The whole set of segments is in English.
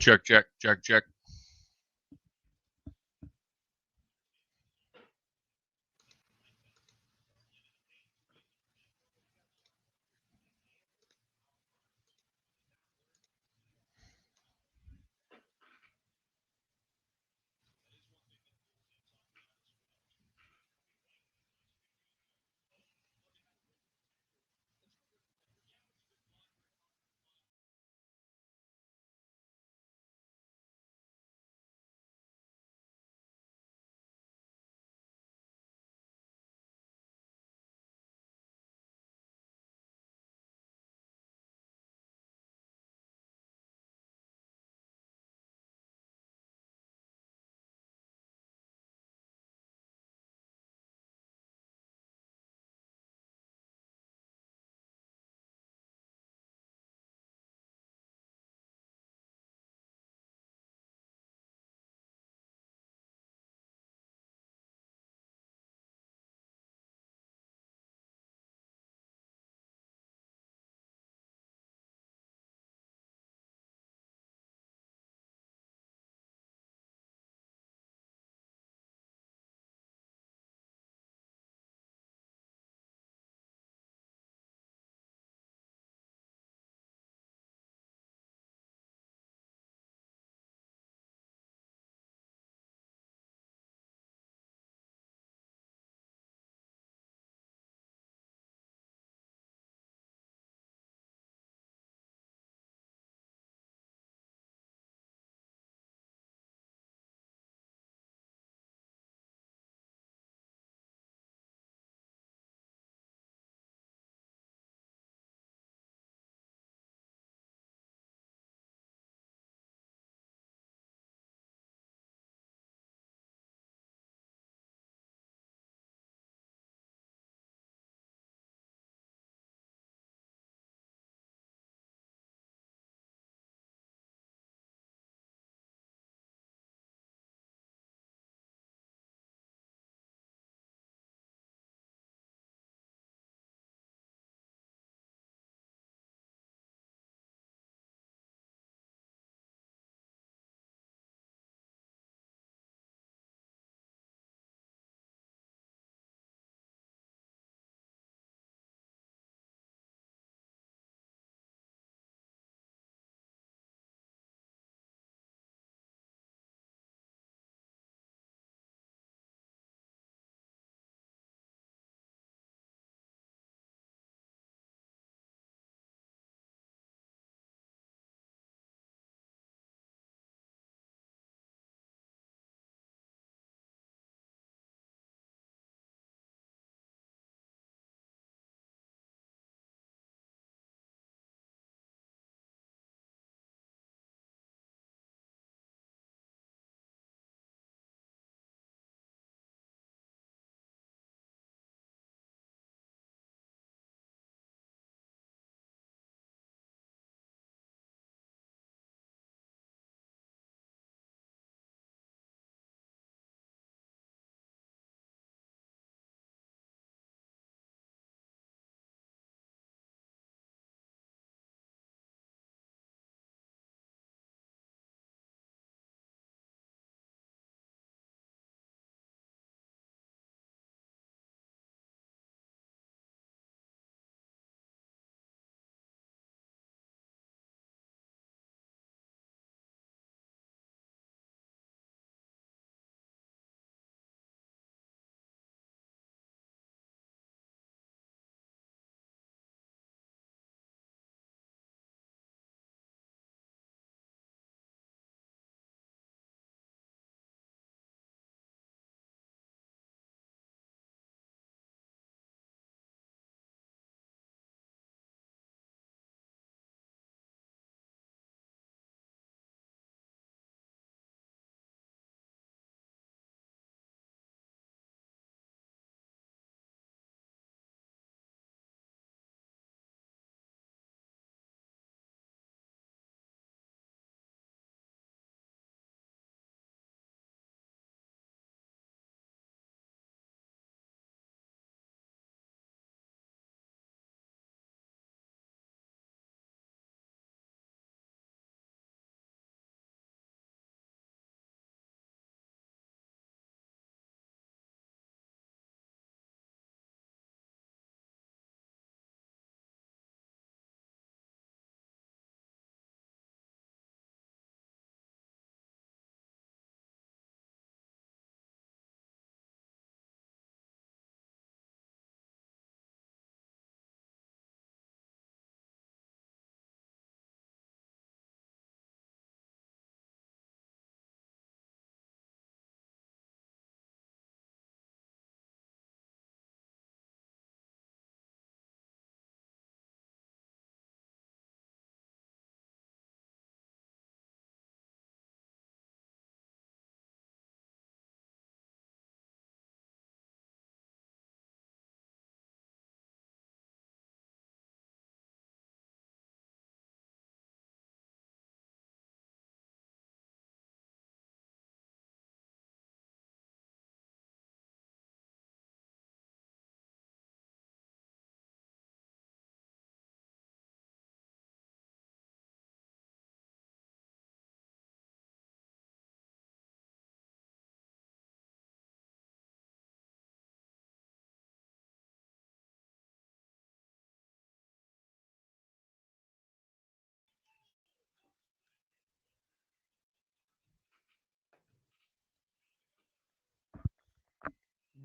Check, check, check, check.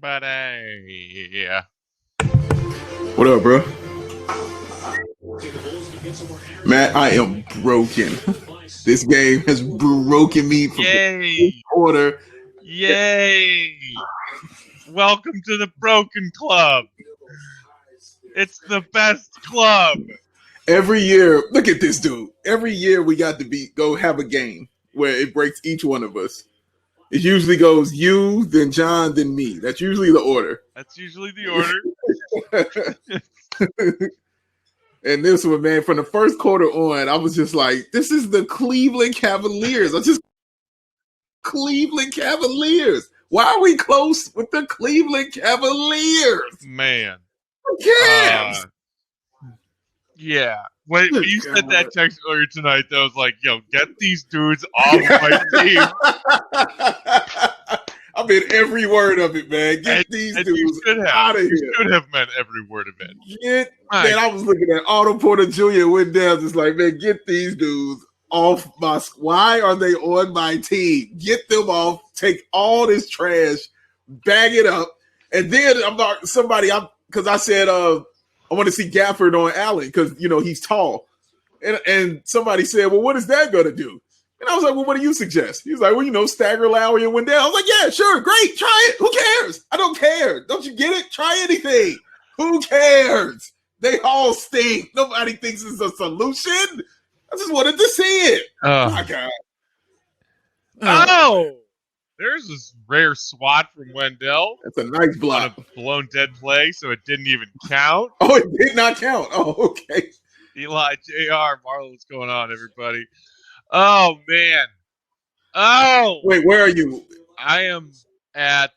everybody. What up, bro? Man, I am broken. This game has broken me from the quarter. Yay! Welcome to the Broken Club. It's the best club. Every year, look at this dude. Every year we got to go have a game where it breaks each one of us. It usually goes you, then John, then me. That's usually the order. And this one, man, from the first quarter on, I was just like, this is the Cleveland Cavaliers. Cleveland Cavaliers. Why are we close with the Cleveland Cavaliers? Man. Who cares? Yeah. When you sent that text earlier tonight, I was like, yo, get these dudes off my team. I meant every word of it, man. Get these dudes out of here. You should have meant every word of it. Man, I was looking at Otto Porter Jr. and Wendell, just like, man, get these dudes off my. Why are they on my team? Get them off. Take all this trash, bag it up, and then I'm not somebody. Because I said I want to see Gafford on Allen because he's tall, and somebody said, well, what is that going to do? And I was like, well, what do you suggest? He was like, well, stagger Lowry and Wendell. I was like, yeah, sure, great, try it. Who cares? I don't care. Don't you get it? Try anything. Who cares? They all stink. Nobody thinks it's a solution. I just wanted to see it. Oh, my God. Oh, there's this rare swat from Wendell. That's a nice block. On a blown dead play, so it didn't even count. Oh, it did not count. Oh, okay. Eli, JR, Marlon, what's going on, everybody? Oh, man. Oh. Wait, where are you? I am at,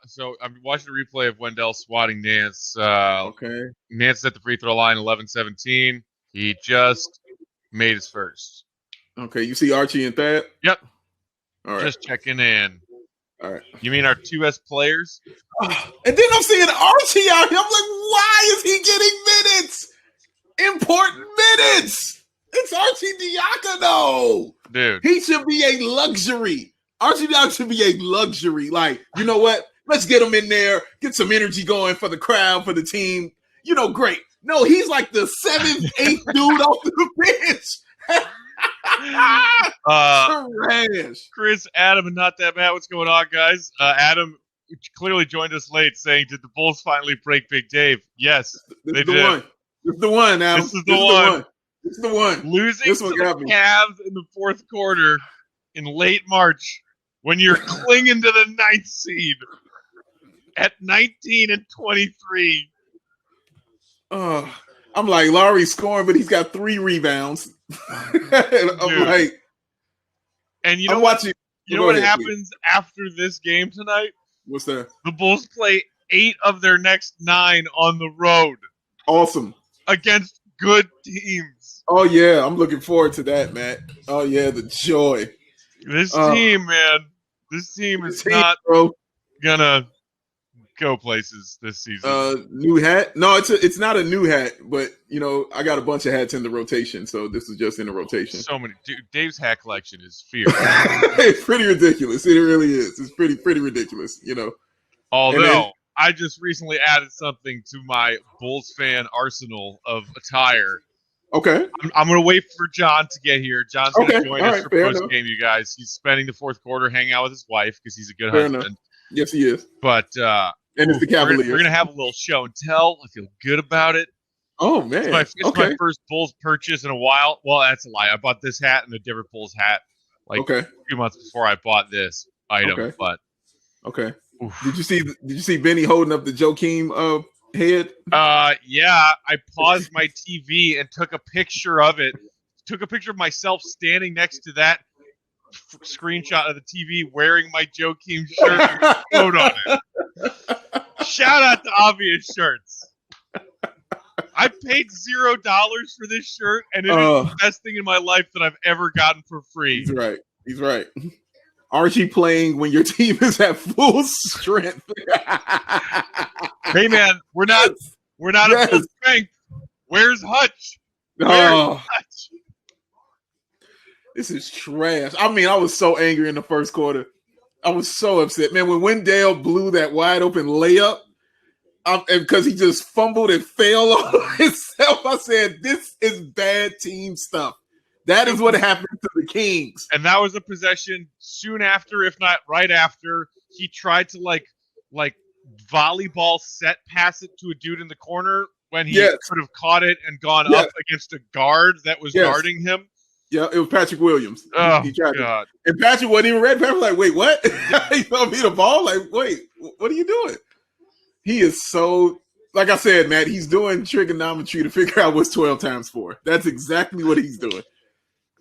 so I'm watching a replay of Wendell swatting Nance. Okay. Nance is at the free throw line, 11-17. He just made his first. Okay, you see Archie and Thad? Yep. All right. Just checking in. All right. You mean our 2S players? And then I'm seeing Archie out here. I'm like, why is he getting minutes? Important minutes. It's Archie Diacono. Dude. He should be a luxury. Archie Diacono should be a luxury. Like, you know what? Let's get him in there, get some energy going for the crowd, for the team. Great. No, he's like the 7th, 8th dude off the bench. Trash. Chris, Adam, and Not That Matt, what's going on, guys? Adam clearly joined us late saying, did the Bulls finally break Big Dave? Yes, they did. This is the one, Adam. This is the one. This is the one. Losing to the Cavs in the fourth quarter in late March when you're clinging to the 9th seed at 19-23. I'm like, Lowry's scoring, but he's got 3 rebounds. I'm like, and you know what happens after this game tonight? What's that? The Bulls play 8 of their next 9 on the road. Awesome. Against good teams. Oh, yeah. I'm looking forward to that, Matt. Oh, yeah. The joy. This team, man. This team is not gonna go places this season. New hat? No, it's not a new hat, but I got a bunch of hats in the rotation, so this is just in the rotation. So many. Dude, Dave's hat collection is fierce. It's pretty ridiculous. It really is. It's pretty ridiculous, Although I just recently added something to my Bulls fan arsenal of attire. Okay. I'm going to wait for John to get here. John's going to join us for post-game, you guys. He's spending the fourth quarter hanging out with his wife because he's a good husband. Enough. Yes, he is. But and it's the Cavaliers. We're going to have a little show and tell. I feel good about it. Oh, man. It's my first Bulls purchase in a while. Well, that's a lie. I bought this hat and a different Bulls hat a few months before I bought this item. Okay. But oof. Did you see Benny holding up the Joakim head? Yeah. I paused my TV and took a picture of it. Took a picture of myself standing next to that screenshot of the TV wearing my Joakim shirt with a quote on it. Shout out to Obvious Shirts. I paid $0 for this shirt, and it is the best thing in my life that I've ever gotten for free. He's right. Archie playing when your team is at full strength. Hey man, we're not at full strength. Where's Hutch? Hutch? This is trash. I mean, I was so angry in the first quarter. I was so upset, man. When Wendell blew that wide open layup, and because he just fumbled and fell on himself, I said, "This is bad team stuff." That is what happened to the Kings. And that was a possession soon after, if not right after, he tried to like volleyball set pass it to a dude in the corner when he could have caught it and gone up against a guard that was guarding him. Yeah, it was Patrick Williams. Oh, he tried God. And Patrick wasn't even ready. Patrick was like, wait, what? He throw me the ball? Like, wait, what are you doing? He is so, like I said, Matt, he's doing trigonometry to figure out what's 12 times 4. That's exactly what he's doing.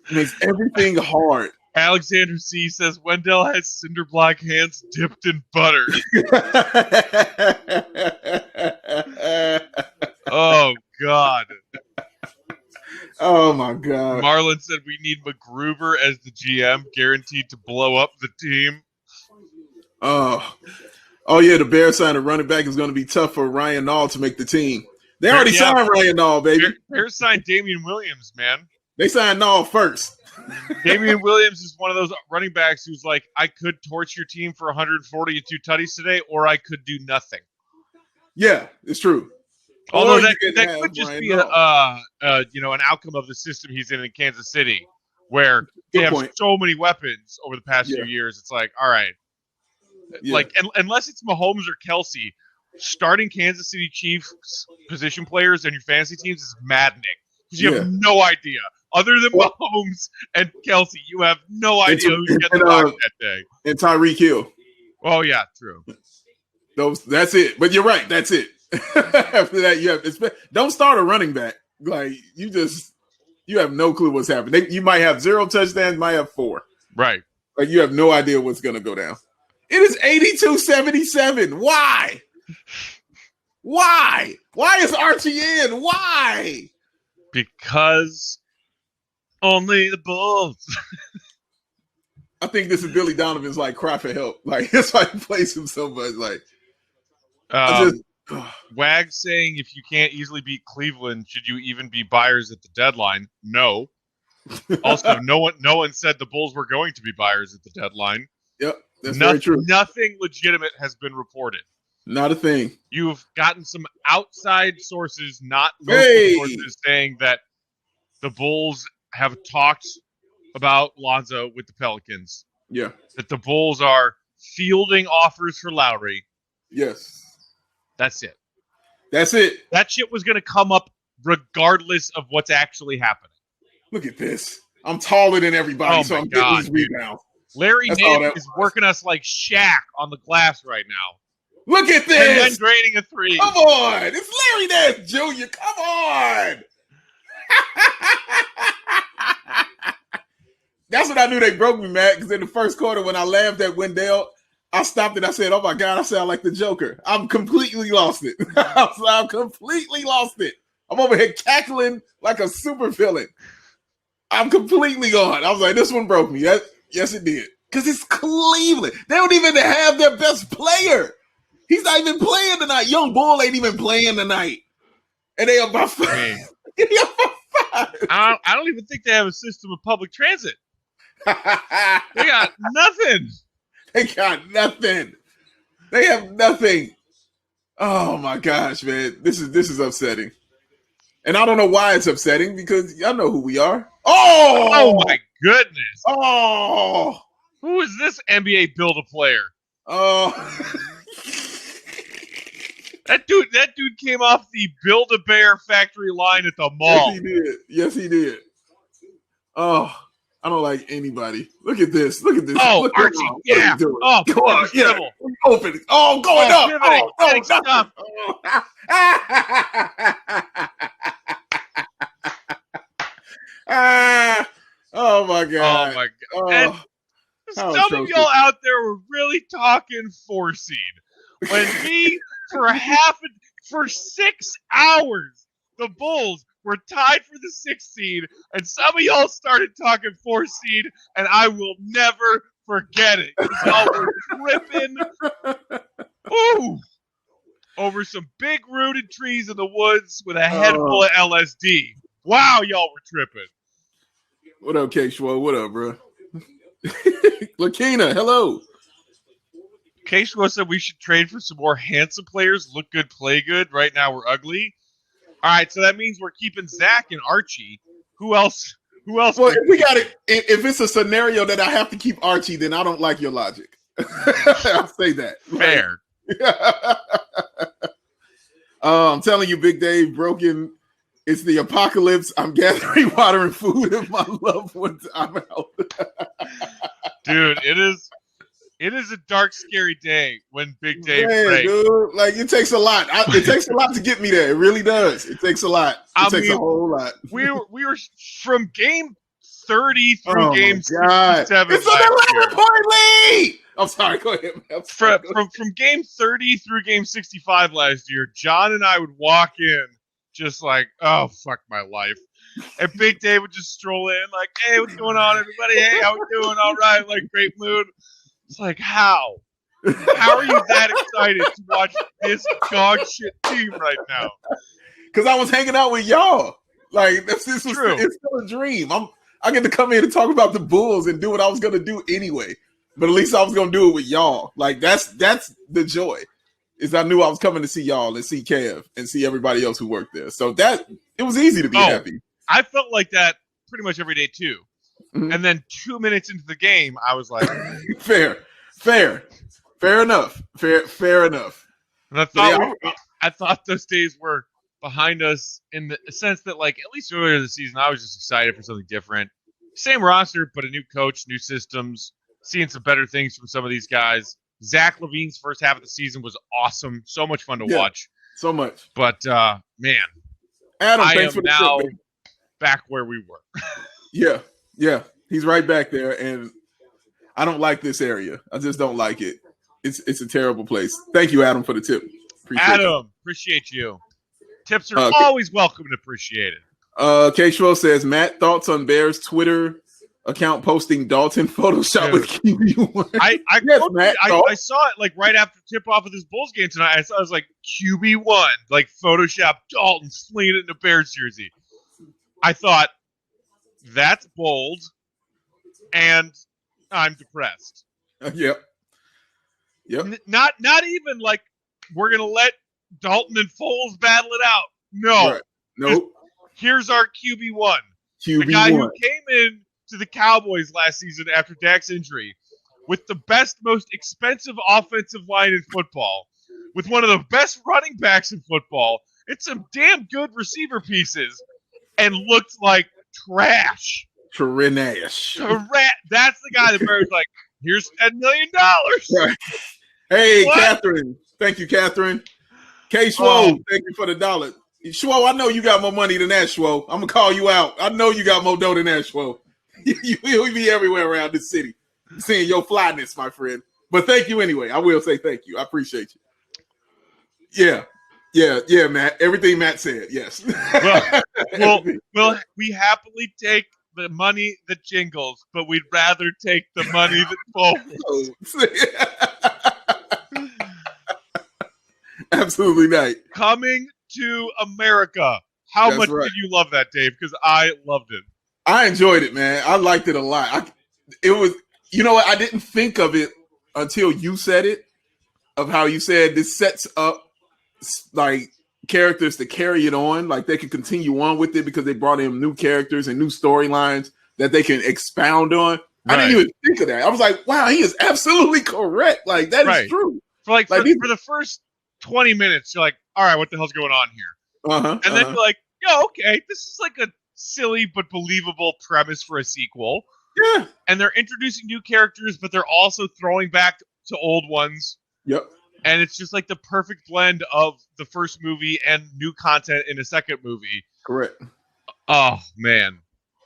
It makes everything hard. Alexander C. says, Wendell has cinder block hands dipped in butter. Oh, God. Oh, my God. Marlon said we need McGruber as the GM, guaranteed to blow up the team. Oh, yeah, the Bears signed a running back. Is going to be tough for Ryan Nall to make the team. They already signed Ryan Nall, baby. Bears signed Damian Williams, man. They signed Nall first. Damian Williams is one of those running backs who's like, I could torch your team for 142 tutties today, or I could do nothing. Yeah, it's true. Although that could just be an outcome of the system he's in Kansas City, where they have so many weapons over the past few years. It's like, all right, like unless it's Mahomes or Kelsey, starting Kansas City Chiefs position players and your fantasy teams is maddening because you have no idea. Other than Mahomes and Kelsey, you have no idea who's getting locked that day. And Tyreek Hill. Oh yeah, true. That's it. But you're right. That's it. After that, don't start a running back. Like you have no clue what's happening. You might have 0 touchdowns, might have 4. Right. Like you have no idea what's going to go down. It is 82-77. Why? Why is Archie in? Why? Because only the Bulls. I think this is Billy Donovan's like cry for help. Like that's why he plays him so much. Like Wag saying if you can't easily beat Cleveland, should you even be buyers at the deadline? No. Also, no one said the Bulls were going to be buyers at the deadline. Yep, that's very true. Nothing legitimate has been reported. Not a thing. You've gotten some outside sources, not local sources, saying that the Bulls have talked about Lonzo with the Pelicans. Yeah. That the Bulls are fielding offers for Lowry. Yes. That's it. That's it. That shit was going to come up regardless of what's actually happening. Look at this. I'm taller than everybody, so I'm getting these rebounds. Larry Nance is working us like Shaq on the glass right now. Look at this. And then draining a 3. Come on. It's Larry Nance Jr. Come on. That's when I knew they broke me, Matt, because in the first quarter when I laughed at Wendell, I stopped it. I said, oh, my God, I sound like the Joker. I'm completely lost it. I'm completely lost it. I'm over here cackling like a super villain. I'm completely gone. I was like, this one broke me. Yes, it did. Because it's Cleveland. They don't even have their best player. He's not even playing tonight. Young Bull ain't even playing tonight. And they are by 5. I don't even think they have a system of public transit. They got nothing. They got nothing. They have nothing. Oh my gosh, man. This is upsetting. And I don't know why it's upsetting because y'all know who we are. Oh my goodness. Oh. Who is this NBA Build-A-Player? Oh. That dude came off the Build-A-Bear factory line at the mall. Yes, he did. Oh, I don't like anybody. Look at this. Oh, look Archie, yeah. Oh, come on, yeah. Open. Oh, going up. Pivoting, getting stuff. Oh my God. Oh my God. And some of y'all out there were really talking 4 seed. When me for 6 hours, the Bulls were tied for the 6th seed, and some of y'all started talking 4 seed, and I will never forget it. Y'all were tripping. Ooh. Over some big rooted trees in the woods with a head full of LSD. Wow, y'all were tripping. What up, K-Schwo? What up, bro? Lakina, hello. Case said we should trade for some more handsome players, look good, play good. Right now we're ugly. All right, so that means we're keeping Zach and Archie. Who else? Who else? Well, if we got it, if it's a scenario that I have to keep Archie, then I don't like your logic. I'll say that. Fair. I'm telling you, Big Dave, broken. It's the apocalypse. I'm gathering water and food, and my loved ones. I'm out. Dude, it is a dark, scary day when Big Dave breaks. Dude, like it takes a lot. It takes a lot to get me there. It really does. It takes a lot. It takes a whole lot. We were from game 30 through game 67. It's an 11-point lead. I'm sorry. Go ahead. From game 30 through game 65 last year, John and I would walk in just like, oh fuck my life. And Big Dave would just stroll in like, hey, what's going on, everybody? Hey, how we doing? All right, like great mood. It's like, how are you that excited to watch this dog shit team right now? Because I was hanging out with y'all. Like this was true. It's still a dream. I get to come in and talk about the Bulls and do what I was gonna do anyway. But at least I was gonna do it with y'all. Like that's the joy. Is I knew I was coming to see y'all and see Kev and see everybody else who worked there. So that it was easy to be happy. I felt like that pretty much every day too. Mm-hmm. And then 2 minutes into the game, I was like, fair enough. And I thought those days were behind us in the sense that, like, at least earlier this season, I was just excited for something different. Same roster, but a new coach, new systems, seeing some better things from some of these guys. Zach LaVine's first half of the season was awesome. So much fun to watch. So much. But, man, Adam, I thanks am for the now tip, back where we were. Yeah. He's right back there, and I don't like this area. I just don't like it. It's a terrible place. Thank you, Adam, for the tip. Appreciate you. Tips are always welcome and appreciated. K-Schwell says, Matt, thoughts on Bears Twitter account posting Dalton Photoshop with QB1? I saw it like right after tip-off of this Bulls game tonight. I was like, QB1, like Photoshop Dalton slinging it in a Bears jersey. I thought, that's bold, and I'm depressed. Yep. Not even like we're gonna let Dalton and Foles battle it out. No. Right. Nope. Here's our QB1. The guy who came in to the Cowboys last season after Dak's injury with the best, most expensive offensive line in football, with one of the best running backs in football, and some damn good receiver pieces, and looked like trash. Trash. That's the guy that Bears like, here's $10 million. Right. Hey, what? Catherine. Thank you, Catherine. K. Schwo, thank you for the $1. Schwo, I know you got more money than that, Schwo. I'm going to call you out. I know you got more dough than that, Schwo. You'll be everywhere around this city seeing your flyness, my friend. But thank you anyway. I will say thank you. I appreciate you. Yeah, Matt. Everything Matt said, yes. Well, we happily take the money that jingles, but we'd rather take the money that folds. Absolutely not. Coming to America. How much did you love that, Dave? Because I loved it. I enjoyed it, man. I liked it a lot. It was, you know what? I didn't think of it until you said it, of how you said this sets up like characters to carry it on. Like they can continue on with it because they brought in new characters and new storylines that they can expound on. Right. I didn't even think of that. I was like, wow, he is absolutely correct. Like that is true. For the first 20 minutes, you're like, all right, what the hell's going on here? And then you're like, yeah, okay, this is like a silly but believable premise for a sequel. Yeah. And they're introducing new characters, but they're also throwing back to old ones. Yep. And it's just like the perfect blend of the first movie and new content in a second movie. Correct. Oh, man.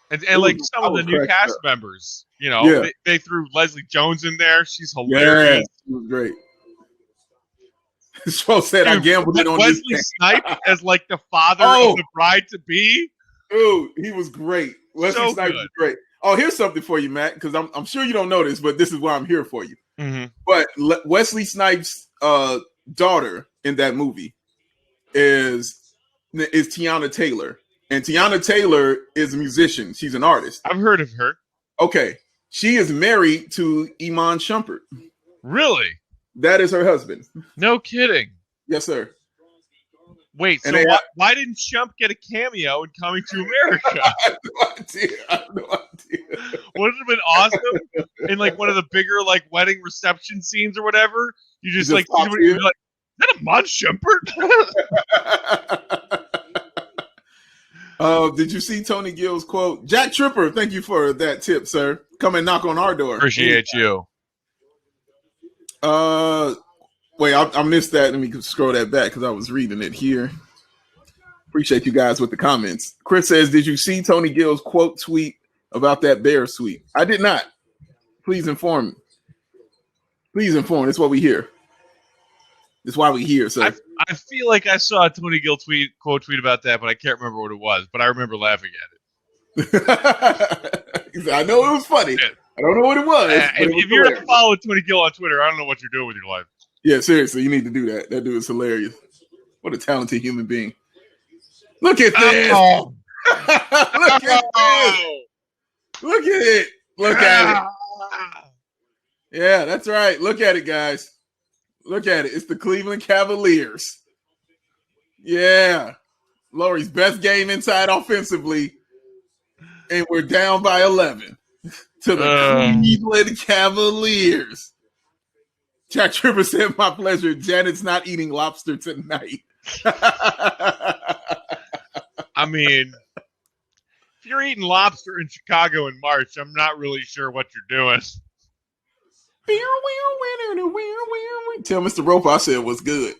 And like some of the new cast members, you know, they threw Leslie Jones in there. She's hilarious. Yeah, she was great. So said I gambled it on Wesley Snipes as like the father of the bride-to-be. Dude, he was great. Wesley Snipes was great. Oh, here's something for you, Matt, because I'm sure you don't know this, but this is why I'm here for you. Mm-hmm. But Wesley Snipes' daughter in that movie is Tiana Taylor. And Tiana Taylor is a musician. She's an artist. I've heard of her. Okay. She is married to Iman Shumpert. Really? That is her husband. No kidding. Yes, sir. Wait, And so why didn't Chump get a cameo in Coming to America? I have no idea. Wouldn't it have been awesome in like one of the bigger like wedding reception scenes or whatever? You just like see somebody be like, "Is that a Mud Shumpert?" Did you see Tony Gill's quote? Jack Tripper, thank you for that tip, sir. Come and knock on our door. Appreciate you. Wait, I missed that. Let me scroll that back because I was reading it here. Appreciate you guys with the comments. Chris says, did you see Tony Gill's quote tweet about that bear sweep? I did not. Please inform me. Please inform. That's what we hear. That's why we hear. So I feel like I saw a Tony Gill quote tweet about that, but I can't remember what it was. But I remember laughing at it. I know it was funny. Yeah. I don't know what it was. If you're not following Tony Gill on Twitter, I don't know what you're doing with your life. Yeah, seriously, you need to do that. That dude is hilarious. What a talented human being. Look at this. Oh. Look at this. Look at it. Look at it. Yeah, that's right. Look at it, guys. Look at it. It's the Cleveland Cavaliers. Yeah. Laurie's best game inside offensively. And we're down by 11 to the Cleveland Cavaliers. Jack Tripper said, my pleasure. Janet's not eating lobster tonight. I mean, if you're eating lobster in Chicago in March, I'm not really sure what you're doing. Tell Mr. Roper I said what's good.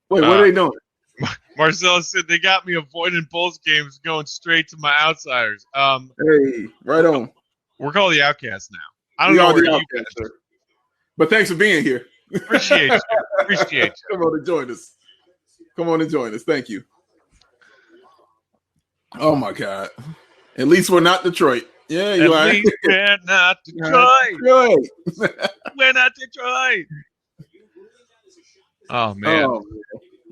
Wait, what are they doing? Marcelo said they got me avoiding Bulls games going straight to my outsiders. Hey, right on. We're called the Outcasts now. I don't know where you guys are. But thanks for being here. Appreciate you. Appreciate you. Come on and join us. Come on and join us. Thank you. Oh my God. At least we're not Detroit. Yeah, you are. At least we're not Detroit. We're not Detroit. Oh man. Oh,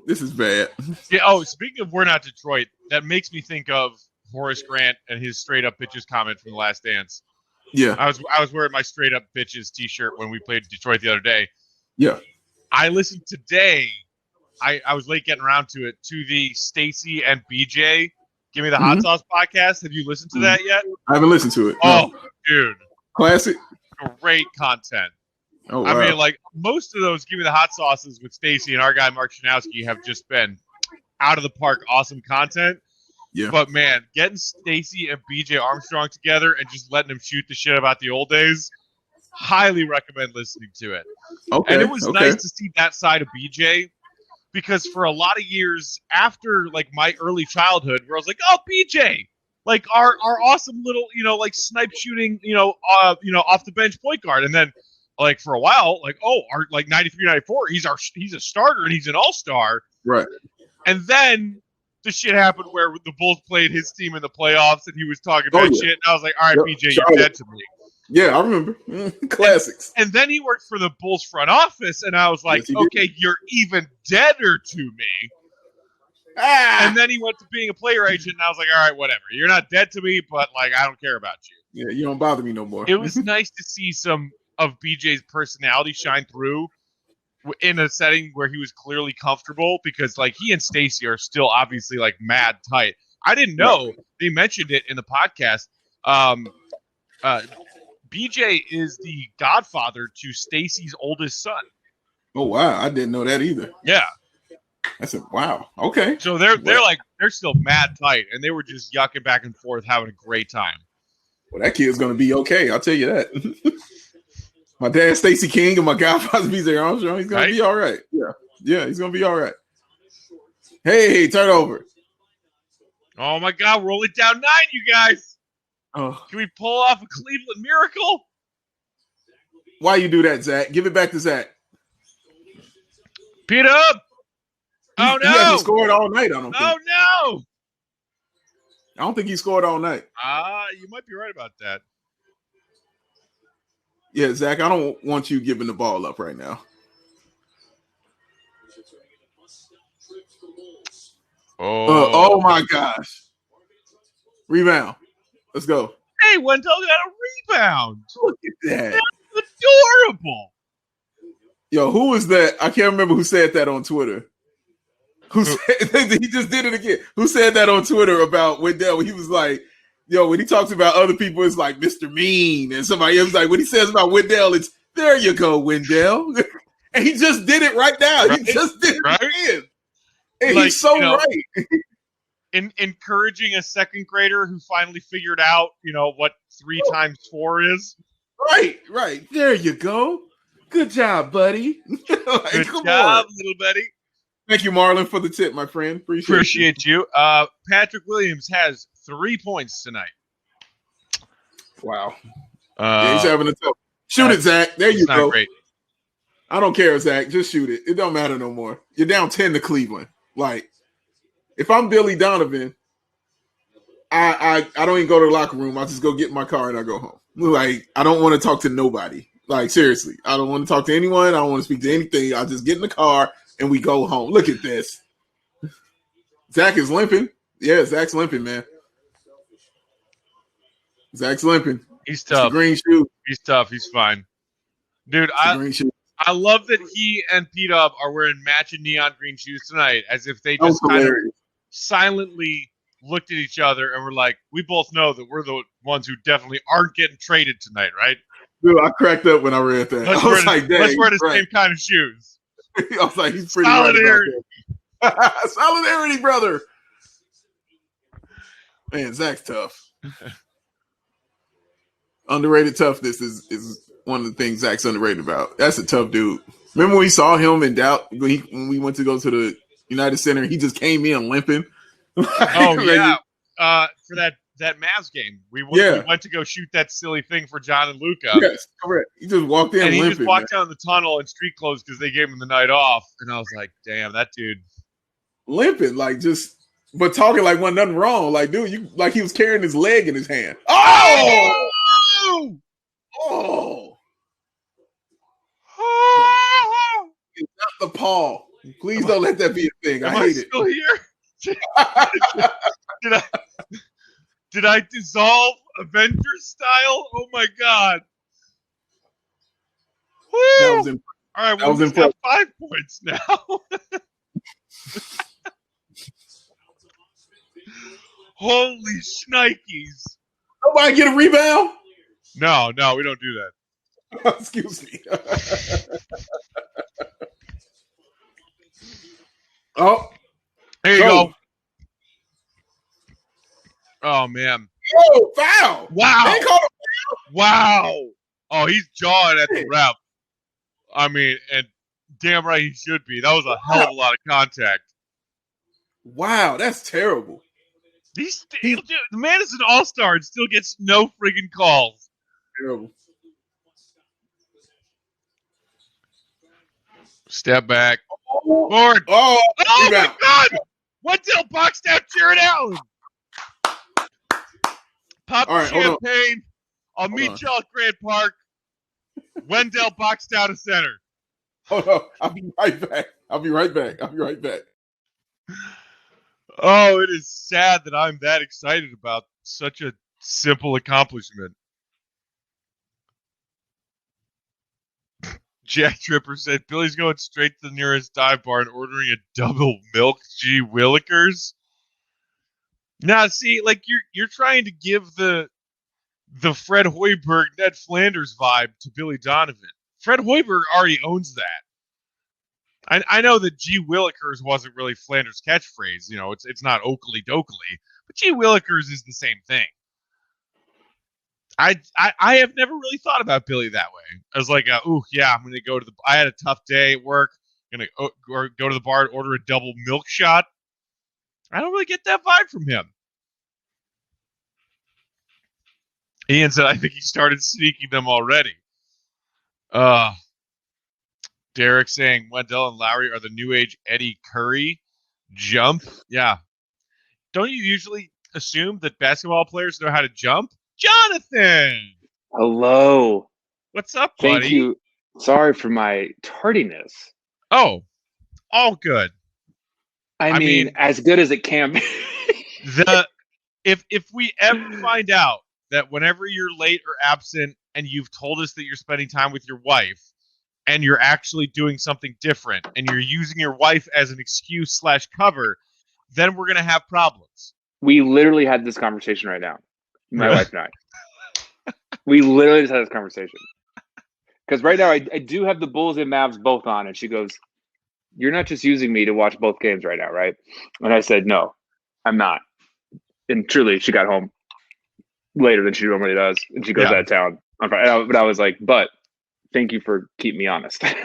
this is bad. Yeah. Oh, speaking of we're not Detroit, that makes me think of Horace Grant and his straight up bitches comment from The Last Dance. Yeah. I was wearing my straight up bitches t-shirt when we played Detroit the other day. Yeah. I listened today. I was late getting around to it, to the Stacy and BJ Give Me the Hot Sauce podcast. Have you listened to that yet? I haven't listened to it. Oh, no. Dude. Classic. Great content. Oh, wow. I mean, like, most of those Give Me the Hot Sauces with Stacy and our guy Mark Shanowski have just been out of the park awesome content. Yeah. But, man, getting Stacy and BJ Armstrong together and just letting them shoot the shit about the old days, highly recommend listening to it. Okay. And it was nice to see that side of BJ, because for a lot of years after, like, my early childhood, where I was like, oh, BJ, like our awesome little, like snipe shooting, off the bench point guard. And then, like, for a while, like, oh, our, like, 93, 94, he's a starter and he's an all-star. Right. And then the shit happened where the Bulls played his team in the playoffs and he was talking about shit. And I was like, all right, BJ, you're dead to me. Yeah, I remember. Classics. And then he worked for the Bulls front office, and I was like, okay, you're even deader to me. And then he went to being a player agent, and I was like, all right, whatever. You're not dead to me, but, like, I don't care about you. Yeah, you don't bother me no more. It was nice to see some of BJ's personality shine through in a setting where he was clearly comfortable, because, like, he and Stacey are still obviously, like, mad tight. I didn't know. They mentioned it in the podcast. BJ is the godfather to Stacey's oldest son. Oh wow, I didn't know that either. Yeah. I said, wow, okay. So they're still mad tight, and they were just yucking back and forth, having a great time. Well, that kid's gonna be okay. I'll tell you that. My dad, Stacey King, and my godfather, BJ Armstrong. He's gonna be all right. Yeah, he's gonna be all right. Hey, turn over. Oh my God, we're only down 9, you guys. Oh. Can we pull off a Cleveland miracle? Why you do that, Zach? Give it back to Zach. Beat up. Oh, no. He hasn't scored all night, I don't think. Oh, no. I don't think he scored all night. You might be right about that. Yeah, Zach, I don't want you giving the ball up right now. Oh my gosh. Rebound. Let's go. Hey, Wendell got a rebound. Look at that. adorable. Yo, who was that? I can't remember who said that on Twitter. Who said he just did it again? Who said that on Twitter about Wendell? He was like, yo, when he talks about other people, it's like Mr. Mean, and somebody else like when he says about Wendell, it's there you go, Wendell. And he just did it right now. Right? He just did it Right? again. And Like, he's so you know, right. Encouraging a second grader who finally figured out, what 3 times 4 is. Right. There you go. Good job, buddy. Like, Good job, little buddy. Thank you, Marlon, for the tip, my friend. Appreciate you. Patrick Williams has 3 points tonight. Wow. Yeah, he's having a tough. Shoot it, Zach. There you go. Great. I don't care, Zach. Just shoot it. It don't matter no more. You're down 10 to Cleveland. Like, if I'm Billy Donovan, I don't even go to the locker room. I just go get in my car and I go home. Like, I don't want to talk to nobody. Like, seriously. I don't want to talk to anyone. I don't want to speak to anything. I just get in the car and we go home. Look at this. Zach is limping. Yeah, Zach's limping, man. Zach's limping. He's tough. Green shoe. He's tough. He's fine. Dude, I love that he and P-Dub are wearing matching neon green shoes tonight, as if they just kind of silently looked at each other and were like, we both know that we're the ones who definitely aren't getting traded tonight, right? Dude, I cracked up when I read that. Let's wear the same kind of shoes. I was like, he's pretty solidarity. Right about that. Solidarity, brother. Man, Zach's tough. Underrated toughness is one of the things Zach's underrated about. That's a tough dude. Remember when we saw him in doubt when we went to go to the United Center? He just came in limping. Oh yeah, for that Mavs game, we went to go shoot that silly thing for John and Luca. Yes, correct. He just walked in, and he limping, just walked down the tunnel in street clothes because they gave him the night off. And I was like, damn, that dude limping, but talking like wasn't nothing wrong. Like, dude, he was carrying his leg in his hand. Oh! It's not the paw. Please don't let that be a thing. I hate it. Still here? Did I dissolve Avengers style? Oh my god! Woo! All right, well, we've got 5 points now. Holy shnikes! Nobody get a rebound? No, we don't do that. Excuse me. Oh, there you go. Oh man! Oh, foul! Wow! They called a foul. Wow! Oh, he's jawing at the ref. I mean, and damn right he should be. That was a hell of a lot of contact. Wow, that's terrible. Dude, the man is an all-star and still gets no friggin' calls. Terrible. Step back. Forward. Oh my God! Wendell boxed out Jared Allen. Pop champagne. I'll meet y'all at Grant Park. Wendell boxed out a center. Hold on. I'll be right back. Oh, it is sad that I'm that excited about such a simple accomplishment. Jack Tripper said Billy's going straight to the nearest dive bar and ordering a double milk G Willikers. Now, see, like you're trying to give the Fred Hoiberg, Ned Flanders vibe to Billy Donovan. Fred Hoiberg already owns that. I know that G Willikers wasn't really Flanders' catchphrase. It's not Oakley Dokley, but G Willikers is the same thing. I have never really thought about Billy that way. I was like, I'm going to go to I had a tough day at work. I'm going to go to the bar and order a double milk shot. I don't really get that vibe from him. Ian said, I think he started sneaking them already. Derek saying Wendell and Lowry are the new age Eddie Curry. Jump. Yeah. Don't you usually assume that basketball players know how to jump? Jonathan! Hello. What's up, buddy? Thank you. Sorry for my tardiness. Oh, all good. I mean, as good as it can be. If we ever find out that whenever you're late or absent, and you've told us that you're spending time with your wife and you're actually doing something different and you're using your wife as an excuse / cover, then we're going to have problems. We literally had this conversation right now, my wife and I. We literally just had this conversation. Because right now I do have the Bulls and Mavs both on, and she goes, "You're not just using me to watch both games right now, right?" And I said, "No, I'm not." And truly, she got home later than she normally does, and she goes out of town on Friday. But I was like, "But thank you for keeping me honest." But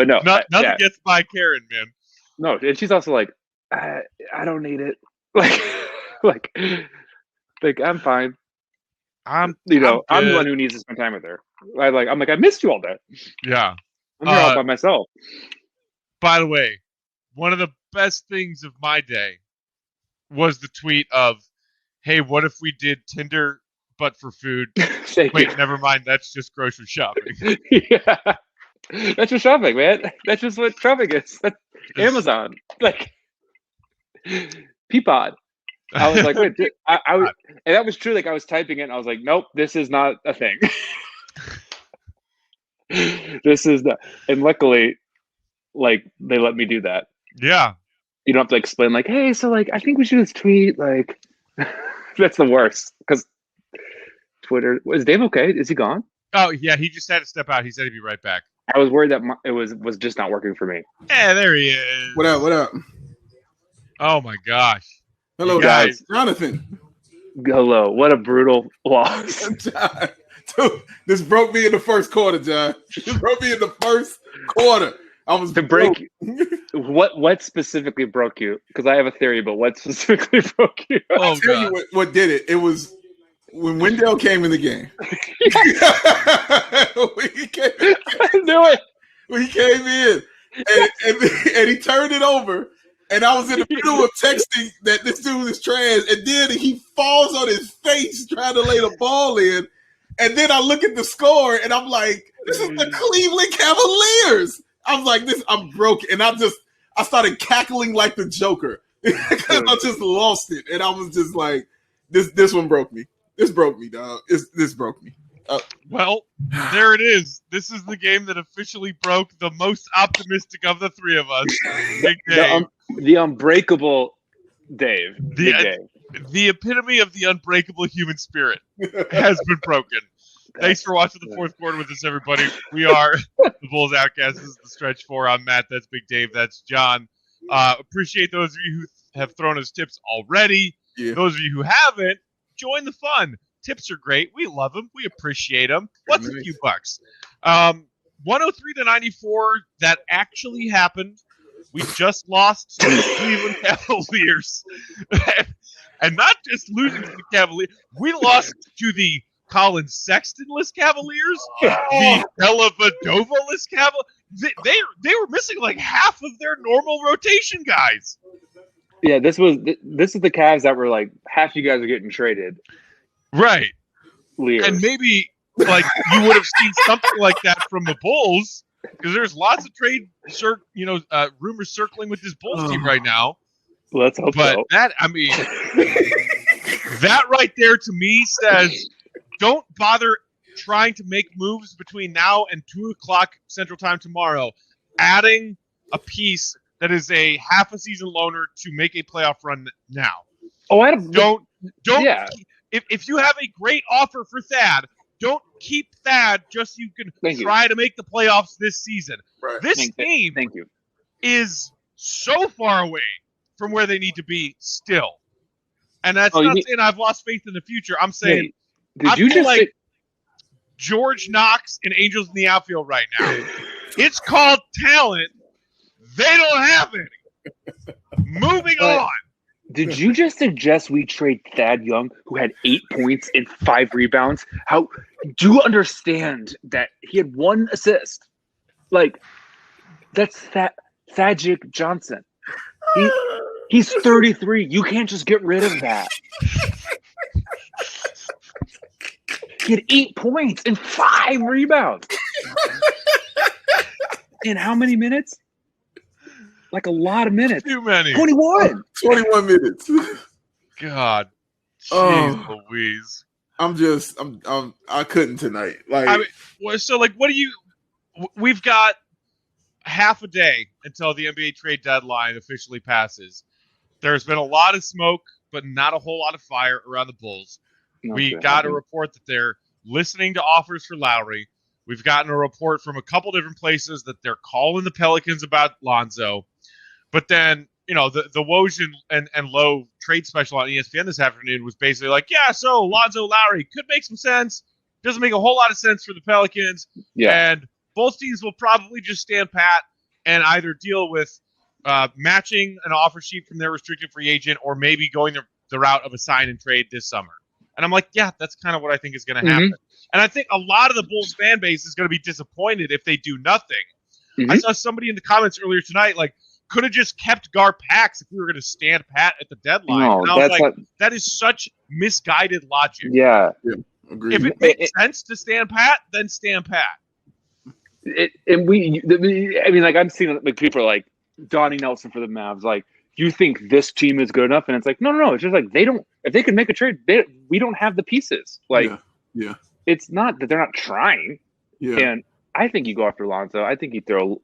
no, nothing gets by Karen, man. No, and she's also like, I don't need it. Like I'm fine. I'm the one who needs to spend time with her. I'm like, I missed you all day. Yeah. I'm here all by myself. By the way, one of the best things of my day was the tweet of, "Hey, what if we did Tinder but for food?" Wait, never mind. That's just grocery shopping. Yeah. That's just shopping, man. That's just what shopping is. That's Amazon. Like Peapod. I was like, wait, and that was true. Like I was typing it and I was like, nope, this is not a thing. This is not. And luckily, like they let me do that. Yeah. You don't have to explain like, hey, so like I think we should just tweet. Like that's the worst. Because Twitter, is Dave okay? Is he gone? Oh yeah, he just had to step out. He said he'd be right back. I was worried that it was just not working for me. Yeah, there he is. What up? What up? Oh my gosh. Hello, guys. Jonathan. Hello. What a brutal loss. John, dude, this broke me in the first quarter, John. This broke me in the first quarter. I was to break. What specifically broke you? Because I have a theory, but what specifically broke you? I'll tell you what did it. It was when Wendell came in the game. I knew it. When he came in and he turned it over. And I was in the middle of texting that this dude is trash. And then he falls on his face trying to lay the ball in. And then I look at the score and I'm like, this is the Cleveland Cavaliers. I was like, I'm broken. And I started cackling like the Joker. Because I just lost it. And I was just like, this one broke me. This broke me, dog. This broke me. Well, there it is. This is the game that officially broke the most optimistic of the three of us. Big Dave. The unbreakable Dave. The epitome of the unbreakable human spirit has been broken. Thanks for watching the fourth quarter with us, everybody. We are the Bulls Outcasts. This is the Stretch 4. I'm Matt. That's Big Dave. That's John. Appreciate those of you who have thrown us tips already. Yeah. Those of you who haven't, join the fun. Tips are great. We love them. We appreciate them. What's a few bucks? 103-94. That actually happened. We just lost to the Cleveland Cavaliers. And not just losing to the Cavaliers. We lost to the Colin Sexton-less Cavaliers. The Dellavedova-less Cavaliers. They were missing like half of their normal rotation guys. Yeah, this is the Cavs that were like, half you guys are getting traded. Right. Lears. And maybe like you would have seen something like that from the Bulls, because there's lots of trade rumors circling with this Bulls team right now. Let's hope so. But that right there to me says don't bother trying to make moves between now and 2:00 Central Time tomorrow, adding a piece that is a half a season loaner to make a playoff run now. Oh, I don't. Yeah. If you have a great offer for Thad, don't keep Thad just so you can try to make the playoffs this season. Right. This team is so far away from where they need to be still. And that's not saying I've lost faith in the future. I'm saying I feel like George Knox and Angels in the outfield right now. It's called talent. They don't have any. Moving on. Did you just suggest we trade Thad Young, who had 8 points and 5 rebounds? How do you understand that he had 1 assist? Like, that's Thajic Johnson. He's 33. You can't just get rid of that. He had 8 points and 5 rebounds. In how many minutes? Like a lot of minutes. Too many. 21. 21 minutes. God. Jeez Louise. I couldn't tonight. Like, I mean, so like, what do you? We've got half a day until the NBA trade deadline officially passes. There's been a lot of smoke, but not a whole lot of fire around the Bulls. We got a report that they're listening to offers for Lowry. We've gotten a report from a couple different places that they're calling the Pelicans about Lonzo. But then, you know, the Woj and Lowe trade special on ESPN this afternoon was basically like, yeah, so Lonzo Lowry could make some sense. Doesn't make a whole lot of sense for the Pelicans. Yeah. And both teams will probably just stand pat and either deal with matching an offer sheet from their restricted free agent or maybe going the route of a sign and trade this summer. And I'm like, yeah, that's kind of what I think is going to happen. And I think a lot of the Bulls fan base is going to be disappointed if they do nothing. I saw somebody in the comments earlier tonight, like, could have just kept Garpax if we were going to stand pat at the deadline. No, and I was like, that is such misguided logic. Yeah. agreed. If it makes sense to stand pat, then stand pat. I mean, like, I'm seeing like people are like Donnie Nelson for the Mavs. Like, you think this team is good enough? And it's like, no. It's just like they don't. If they can make a trade, we don't have the pieces. Like, yeah. It's not that they're not trying. Yeah. And I think you go after Lonzo. I think you throw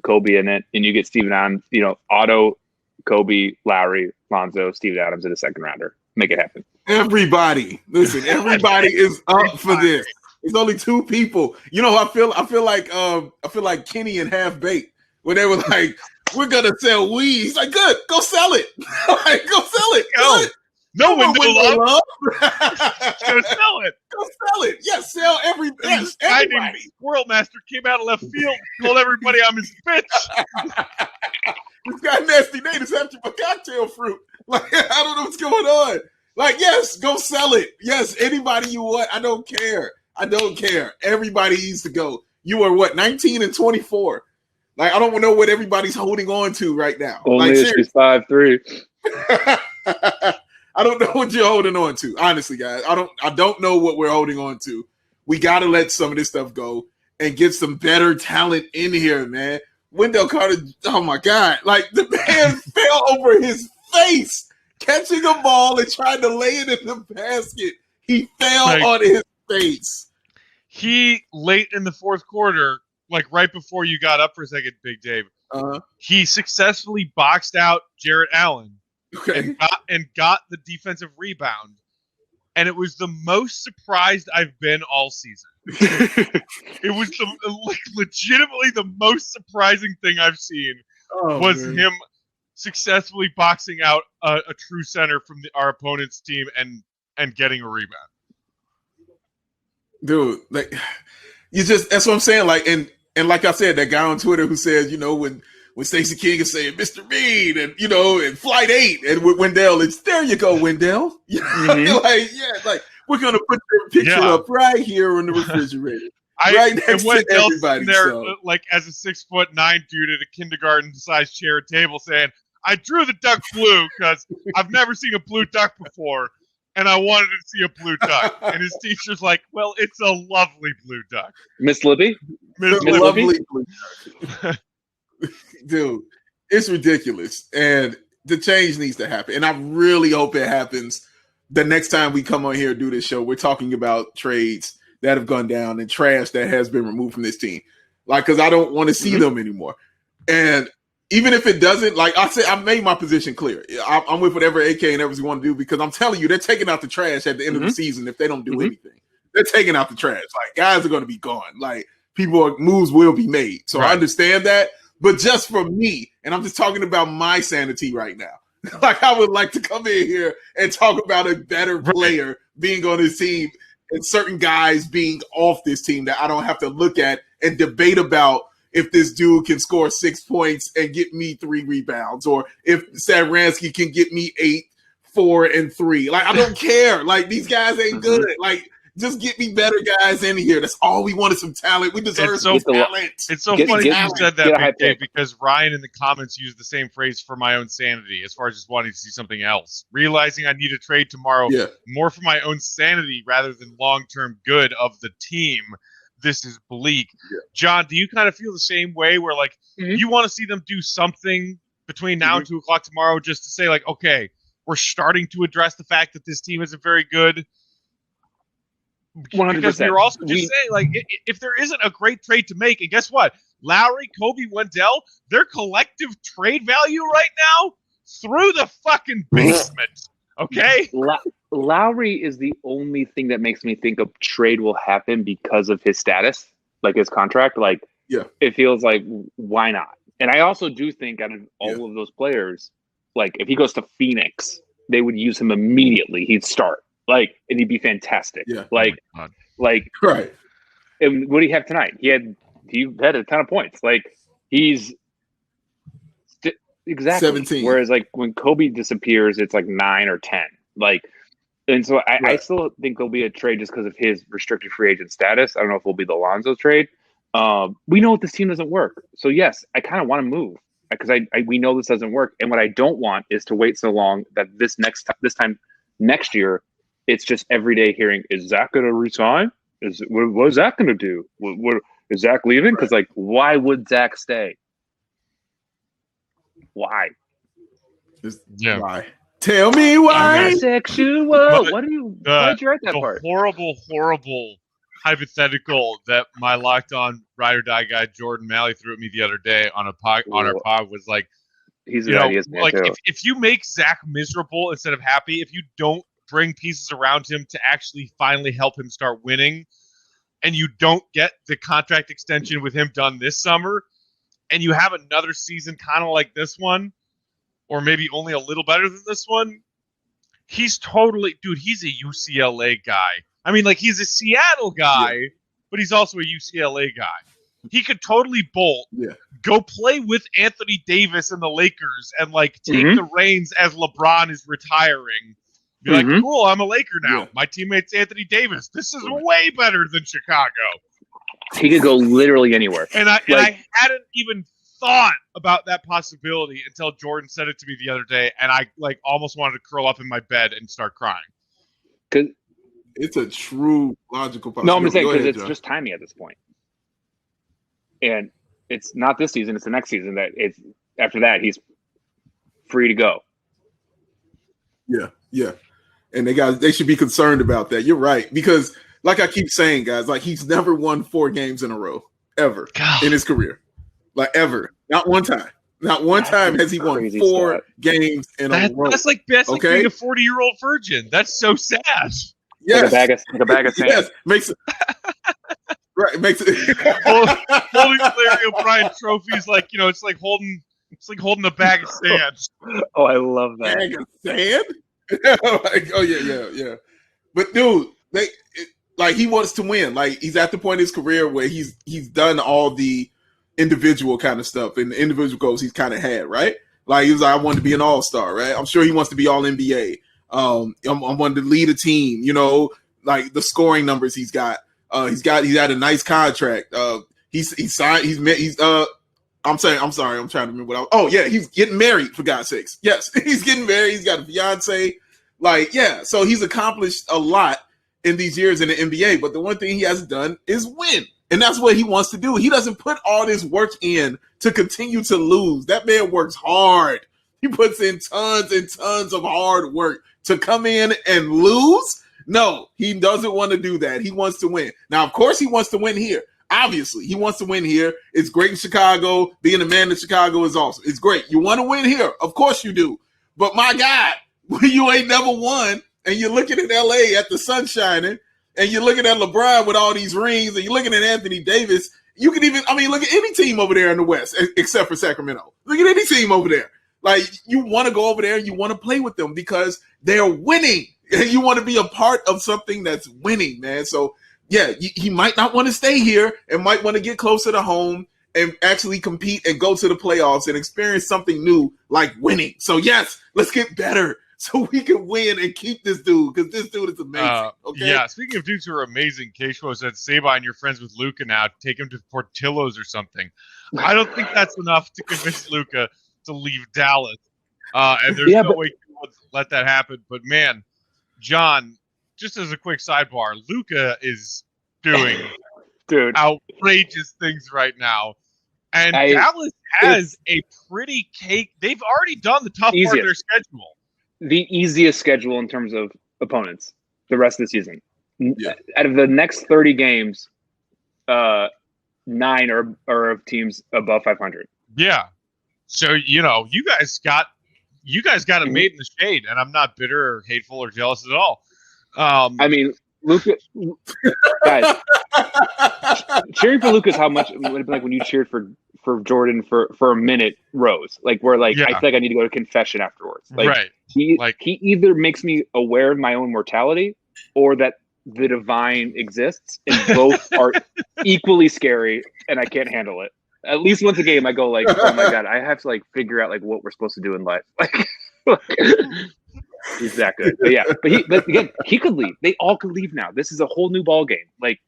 Kobe in it, and you get Steven Adams. You know, Otto, Kobe, Lowry, Lonzo, Steven Adams in a second rounder. Make it happen. Everybody, listen. Everybody is up for this. There's only two people. You know, I feel like Kenny and Half Baked when they were like, "We're gonna sell weed." He's like, "Good, go sell it. Like, go sell it. Good. No window love. Go sell it. Go sell it. Yes, sell every. Yes, everybody. Squirrel Master came out of left field, told everybody I'm his bitch. This guy Nasty Nate is after my cocktail fruit. Like, I don't know what's going on. Like, yes, go sell it. Yes, anybody you want. I don't care. Everybody needs to go. You are what, 19 and 24. Like, I don't know what everybody's holding on to right now. Only like, she's 5'3". I don't know what you're holding on to. Honestly, guys. I don't know what we're holding on to. We gotta let some of this stuff go and get some better talent in here, man. Wendell Carter, oh my God. Like, the man fell over his face catching a ball and trying to lay it in the basket. He fell on his face. He, late in the fourth quarter, like right before you got up for a second, Big Dave, he successfully boxed out Jarrett Allen and got the defensive rebound. And it was the most surprised I've been all season. It was legitimately the most surprising thing I've seen was him successfully boxing out a true center from our opponent's team and getting a rebound. Dude, like, that's what I'm saying. Like, and like I said, that guy on Twitter who says, you know, when Stacey King is saying Mr. Bean and, you know, and Flight 8 and with Wendell, it's there you go, Wendell. You know, like, we're going to put your picture up right here on the refrigerator. Right next to everybody. There, like, as a 6'9" dude at a kindergarten-sized chair and table saying, I drew the duck blue because I've never seen a blue duck before, and I wanted to see a blue duck. And his teacher's like, well, it's a lovely blue duck. Miss Libby? Miss lovely blue duck. Dude, it's ridiculous. And the change needs to happen. And I really hope it happens the next time we come on here and do this show. We're talking about trades that have gone down and trash that has been removed from this team. Like, because I don't want to see them anymore. And even if it doesn't, like I said, I made my position clear. I'm with whatever AK and others want to do because I'm telling you, they're taking out the trash at the end of the season if they don't do anything. They're taking out the trash. Like, guys are going to be gone. Like, moves will be made. So I understand that. But just for me, and I'm just talking about my sanity right now. Like, I would like to come in here and talk about a better player being on this team and certain guys being off this team that I don't have to look at and debate about if this dude can score 6 points and get me 3 rebounds, or if Saransky can get me 8, 4, and 3. Like, I don't care. Like, these guys ain't good. Like, just get me better guys in here. That's all we want is some talent. We deserve some talent. It's so funny you said that, Big Dave, because Ryan in the comments used the same phrase for my own sanity as far as just wanting to see something else. Realizing I need a trade tomorrow more for my own sanity rather than long-term good of the team. This is bleak. John, do you kind of feel the same way where, like, you want to see them do something between now and 2 o'clock tomorrow just to say, like, okay, we're starting to address the fact that this team isn't very good? Because 100%. you're also just saying, like, if there isn't a great trade to make, and guess what? Lowry, Kobe, Wendell, their collective trade value right now through the fucking basement. Okay? Lowry is the only thing that makes me think a trade will happen because of his status, like his contract. Like, Yeah. it feels like, why not? And I also do think out of all of those players, like, if he goes to Phoenix, they would use him immediately. He'd start. Like, and he'd be fantastic. Yeah. Like, Right. and what did he have tonight? He had a ton of points. Like, he's exactly 17. Whereas, like, when Kobe disappears, it's like 9 or 10. Like, and so I still think there'll be a trade just because of his restricted free agent status. I don't know if it'll be the Lonzo trade. We know this team doesn't work. So yes, I kind of want to move because we know this doesn't work. And what I don't want is to wait so long that this time next year, it's just every day hearing, is Zach going to resign? What is Zach going to do? What is Zach leaving? Because like, why would Zach stay? Why? Why? Tell me why. Sexual. Why did you write that part? Horrible hypothetical that my locked on ride or die guy Jordan Malley threw at me the other day on our pod was like, he's like if you make Zach miserable instead of happy, if you don't bring pieces around him to actually finally help him start winning, and you don't get the contract extension with him done this summer, and you have another season kind of like this one, or maybe only a little better than this one, he's a UCLA guy. I mean, like, he's a Seattle guy, but he's also a UCLA guy. He could totally bolt, go play with Anthony Davis and the Lakers, and like take the reins as LeBron is retiring. Be like, cool, I'm a Laker now. My teammate's Anthony Davis. This is way better than Chicago. He could go literally anywhere. And I hadn't even thought about that possibility until Jordan said it to me the other day, and I like almost wanted to curl up in my bed and start crying. Because it's a true logical possibility. No, I'm just saying because it's just timing at this point. And it's not this season; it's the next season. That it's after that he's free to go. Yeah, and they should be concerned about that. You're right, because like I keep saying, guys, like he's never won 4 games in a row ever in his career, like ever. Not one time. Not one time has he won 4 games in a row. That's like being a 40-year-old virgin. That's so sad. Yes, like a bag of sand. Yes, makes it. Right, makes it. Holding Larry O'Brien trophies, like it's like holding a bag of sand. Oh, I love that bag of sand. Like, oh yeah. But dude, he wants to win. Like he's at the point in his career where he's done all the individual kind of stuff and the individual goals he's kind of had, right? Like he was like, I want to be an all-star, right? I'm sure he wants to be all NBA. I wanted to lead a team, like the scoring numbers he's got. He's had a nice contract. He's signed. I'm sorry. I'm trying to remember he's getting married, for God's sakes. Yes, he's getting married. He's got a fiance. So he's accomplished a lot in these years in the NBA. But the one thing he hasn't done is win. And that's what he wants to do. He doesn't put all this work in to continue to lose. That man works hard. He puts in tons and tons of hard work to come in and lose. No, he doesn't want to do that. He wants to win. Now, of course, he wants to win here. Obviously, he wants to win here. It's great in Chicago. Being a man in Chicago is awesome. It's great. You want to win here. Of course you do. But my God, you ain't never won, and you're looking at L.A. at the sun shining, and you're looking at LeBron with all these rings, and you're looking at Anthony Davis. You can look at any team over there in the West, except for Sacramento. Look at any team over there. Like, you want to go over there and you want to play with them because they're winning. And you want to be a part of something that's winning, man. So, yeah, he might not want to stay here and might want to get closer to home and actually compete and go to the playoffs and experience something new like winning. So, yes, let's get better so we can win and keep this dude because this dude is amazing. Okay? Yeah, speaking of dudes who are amazing, K-Schwo said, Sabine, you're friends with Luka now. Take him to Portillo's or something. I don't think that's enough to convince Luka to leave Dallas. And there's no way he would let that happen. But, man, John, just as a quick sidebar, Luka is doing outrageous things right now. And Dallas has a pretty cake. They've already done the tough part of their schedule. The easiest schedule in terms of opponents the rest of the season. Out of the next 30 games, 9 are of teams above 500. Yeah. So you guys got it made in the shade, and I'm not bitter or hateful or jealous at all. I mean, Luka, guys, cheering for Luka is how much it would have been like when you cheered for Jordan for a minute, Rose. Like where I feel like I need to go to confession afterwards. Like, right. He either makes me aware of my own mortality or that the divine exists, and both are equally scary, and I can't handle it. At least once a game, I go like, "Oh my god, I have to like figure out like what we're supposed to do in life." Like, he's that good. But again, he could leave. They all could leave now. This is a whole new ball game. Like,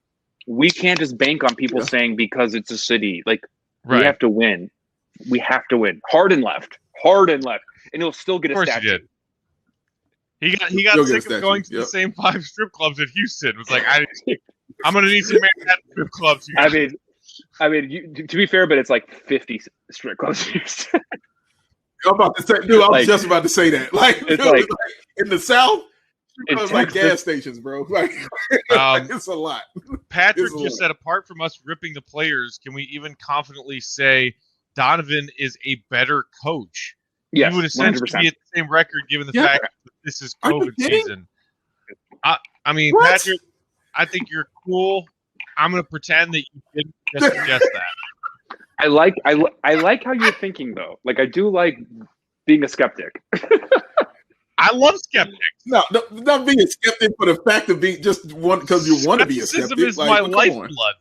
we can't just bank on people saying because it's a city. Like, we have to win. We have to win. Hard and left, and he'll still get a statue. He got sick of going to the same 5 strip clubs in Houston. It was like, I'm going to need some Manhattan strip clubs. I mean, to be fair, but it's like 50 strip clubs in Houston. I'm about to say, dude, I was just about to say that. Like, it's dude, like in the South, it's like gas stations, bro. Like, it's a lot. Patrick just said, apart from us ripping the players, can we even confidently say Donovan is a better coach? Yes, he would essentially 100%. be at the same record given the fact that this is COVID season. I mean, what? Patrick, I think you're cool. I'm going to pretend that you didn't just suggest that. I like how you're thinking, though. Like, I do like being a skeptic. I love skeptics. No, not being a skeptic for the fact of being just one because you want to be a skeptic. Skepticism is my lifeblood.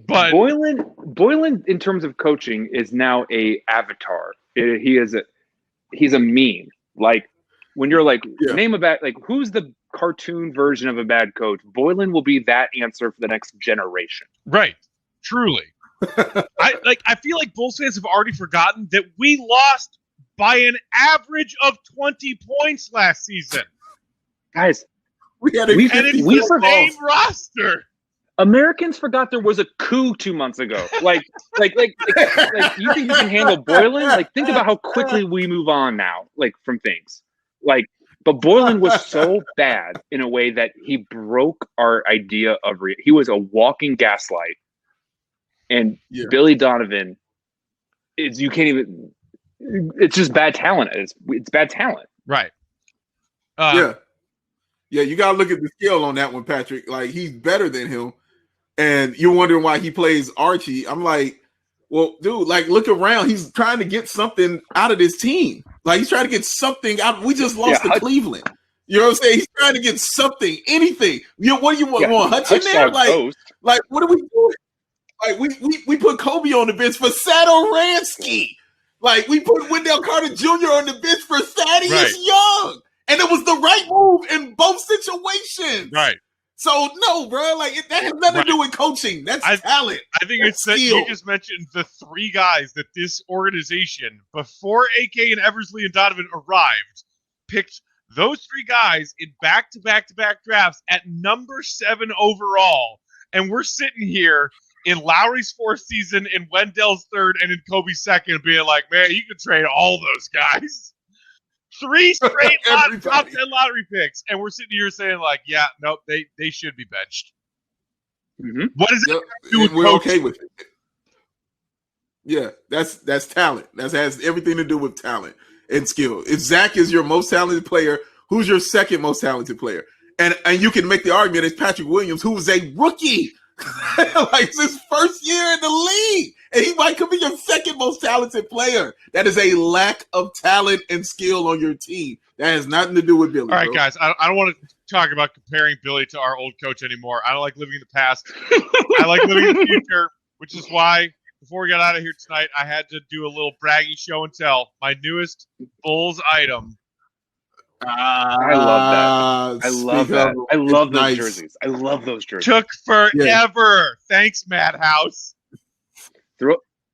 But Boylan, in terms of coaching, is now a avatar. He's a meme. Like, when you're like, name a bad, like, who's the cartoon version of a bad coach? Boylan will be that answer for the next generation. Right. Truly. I feel like Bulls fans have already forgotten that we lost by an average of 20 points last season. Guys, we had the same roster. Americans forgot there was a coup 2 months ago. Like you think you can handle Boylan? Like, think about how quickly we move on now, like, from things. Like, but Boylan was so bad in a way that he broke our idea of he was a walking gaslight. And Billy Donovan is, you can't even, it's just bad talent. It's bad talent. Right. Yeah, you got to look at the scale on that one, Patrick. Like, he's better than him. And you're wondering why he plays Archie. I'm like, well, dude, like, look around. He's trying to get something out of this team. Like, he's trying to get something out. We just lost to Cleveland. You know what I'm saying? He's trying to get something, anything. What do you want? Hutch in there? Like, what are we doing? Like, we put Kobe on the bench for Satoransky. Like, we put Wendell Carter Jr. on the bench for Thaddeus Young. And it was the right move in both situations. Right. So, no, bro. Like, that has nothing to do with coaching. That's talent. I think it's that you just mentioned the 3 guys that this organization, before AK and Eversley and Donovan arrived, picked those 3 guys in back-to-back-to-back drafts at number 7 overall. And we're sitting here in Lowry's 4th season, in Wendell's 3rd, and in Kobe's 2nd, being like, man, you could trade all those guys. 3 straight top 10 lottery picks. And we're sitting here saying, like, yeah, nope, they should be benched. Mm-hmm. What does it do with we're coaching? okay with it. Yeah, that's talent. That has everything to do with talent and skill. If Zach is your most talented player, who's your second most talented player? And you can make the argument it's Patrick Williams, who was a rookie. Like, it's his first year in the league, and he might could be your second most talented player. That is a lack of talent and skill on your team. That has nothing to do with Billy. All right, guys, I don't want to talk about comparing Billy to our old coach anymore. I don't like living in the past. I like living in the future, which is why before we got out of here tonight, I had to do a little braggy show and tell. My newest Bulls item. I love that. I love that. I love those jerseys. I love those jerseys. Took forever. Yeah. Thanks, Madhouse.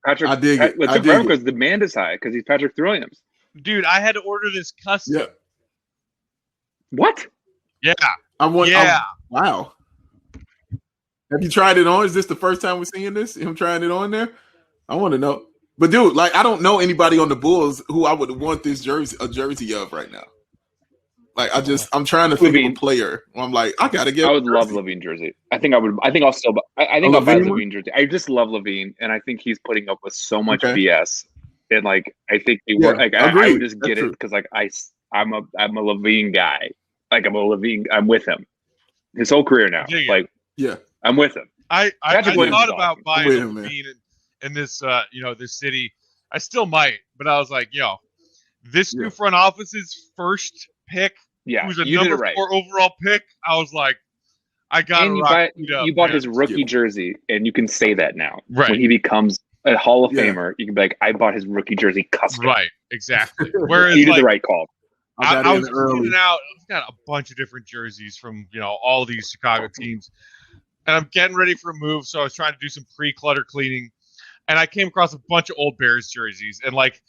Patrick, I dig it. It took forever because the demand is high because he's Patrick Williams. Dude, I had to order this custom. Yeah. What? Yeah. Wow. Have you tried it on? Is this the first time we're seeing this? Him trying it on there? I want to know. But dude, like, I don't know anybody on the Bulls who I would want this jersey of right now. Like I'm trying to think of a player. I'm like, I gotta get. I would love Levine jersey. I think I would. I think I'll still. I think I'll buy Levine jersey. I just love Levine, and I think he's putting up with so much BS. And like, I think he work. Like, I would just get it because like I'm a Levine guy. Like I'm with him. His whole career now. Like, I'm with him. I thought about buying Levine in this this city. I still might, but I was like, this new front office's first pick, who's a number 4 overall pick. I was like, I got to you bought his rookie jersey, and you can say that now. Right. When he becomes a Hall of Famer, you can be like, I bought his rookie jersey custom. Right, exactly. Whereas you did the right call. I was cleaning out. I've got a bunch of different jerseys from all these Chicago teams, and I'm getting ready for a move. So I was trying to do some pre-clutter cleaning, and I came across a bunch of old Bears jerseys, and like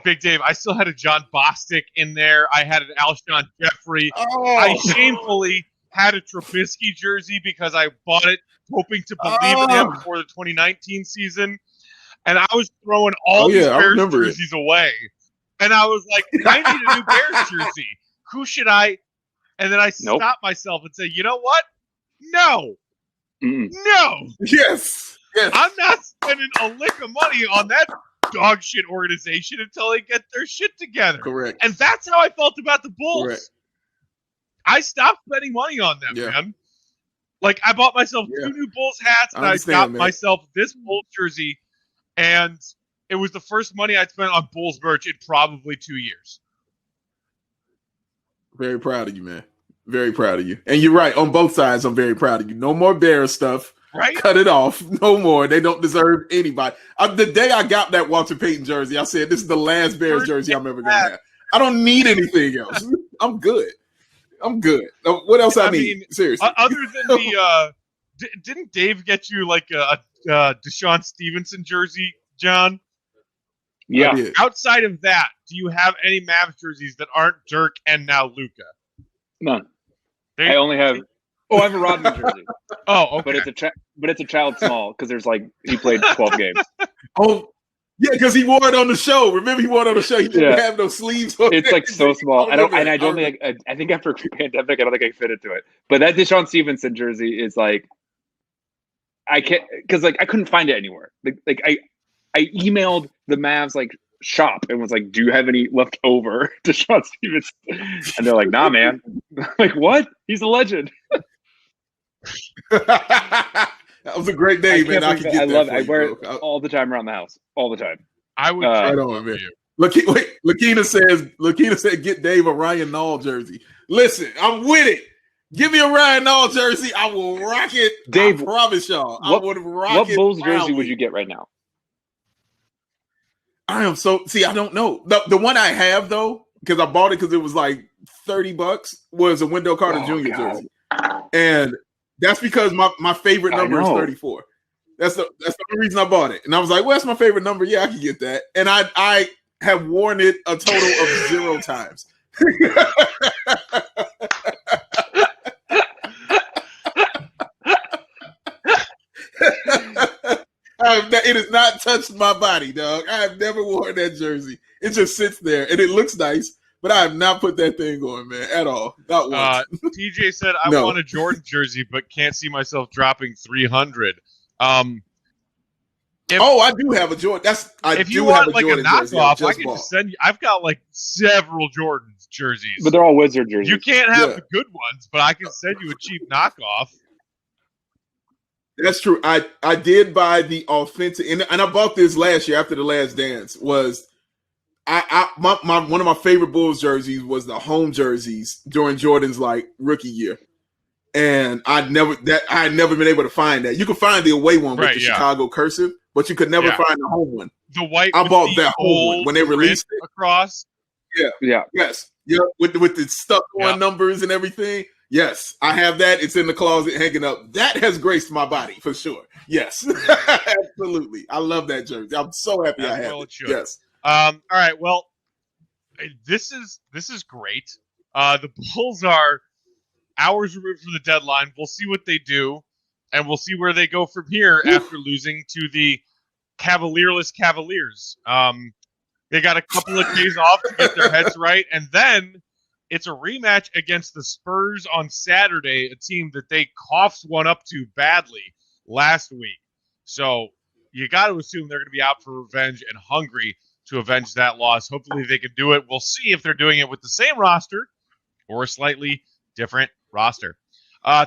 Big Dave, I still had a John Bostic in there. I had an Alshon Jeffrey. I shamefully had a Trubisky jersey because I bought it hoping to believe in him before the 2019 season, and I was throwing all these Bears jerseys away. And I was like, I need a new Bears jersey. Who should I? And then I stopped myself and said, you know what? No. No. Yes. I'm not spending a lick of money on that dog shit organization until they get their shit together. Correct. And that's how I felt about the Bulls. Correct. I stopped spending money on them, man. Like, I bought myself 2 new Bulls hats, and I got myself this Bulls jersey, and it was the first money I'd spent on Bulls merch in probably 2 years. Very proud of you, man. Very proud of you. And you're right. On both sides, I'm very proud of you. No more Bears stuff. Right? Cut it off. No more. They don't deserve anybody. The day I got that Walter Payton jersey, I said, this is the last Bears jersey I'm ever going to have. I don't need anything else. I'm good. What else I need? Seriously. Other than the didn't Dave get you like a Deshaun Stevenson jersey, John? Yeah. Outside of that, do you have any Mavs jerseys that aren't Dirk and now Luka? None. I only have. I have a Rodman jersey. Oh, okay. But it's a child small because there's he played 12 games. Oh, yeah, because he wore it on the show. Remember, he wore it on the show. He didn't have no sleeves. It's like so small. I don't think. I think after pandemic, I don't think I fit into it. But that Deshaun Stevenson jersey is like, I can't because I couldn't find it anywhere. I emailed the Mavs shop and was like, do you have any left over to Deshaun Stevenson? And they're like, nah, man. I'm like, what? He's a legend. That was a great day, man. I love it. I wear it all the time around the house. All the time. I would right on, man. Lakina said, get Dave a Ryan Nall jersey. Listen, I'm with it. Give me a Ryan Nall jersey. I will rock it. Dave, I promise y'all. I would rock it. What Bulls jersey would you get right now? I am I don't know. The one I have, though, because I bought it because it was like $30, was a Wendell Carter Jr. jersey. And that's because my favorite number is 34. That's the only reason I bought it. And I was like, well, that's my favorite number. Yeah, I can get that. And I have worn it a total of 0 times. It has not touched my body, dog. I have never worn that jersey. It just sits there, and it looks nice, but I have not put that thing on, man, at all. Not once. TJ said, I want a Jordan jersey, but can't see myself dropping 300. I do have a Jordan. If you want a knockoff, I can just send you. I've got several Jordan jerseys. But they're all Wizard jerseys. You can't have the good ones, but I can send you a cheap knockoff. That's true. I did buy the authentic, and I bought this last year after the Last Dance. Was one of my favorite Bulls jerseys was the home jerseys during Jordan's rookie year, and I had never been able to find that. You could find the away one with the Chicago cursive, but you could never find the home one. The white. I bought that home one when they released it across. Yeah. Yes. Yeah. With the stuck on numbers and everything. Yes, I have that. It's in the closet hanging up. That has graced my body for sure. Yes, absolutely. I love that jersey. I'm so happy I have it. Yes. All right. Well, this is great. The Bulls are hours removed from the deadline. We'll see what they do, and we'll see where they go from here after losing to the Cavalierless Cavaliers. They got a couple of days off to get their heads right, and then It's a rematch against the Spurs on Saturday, a team that they coughed one up to badly last week. So you got to assume they're going to be out for revenge and hungry to avenge that loss. Hopefully they can do it. We'll see if they're doing it with the same roster or a slightly different roster.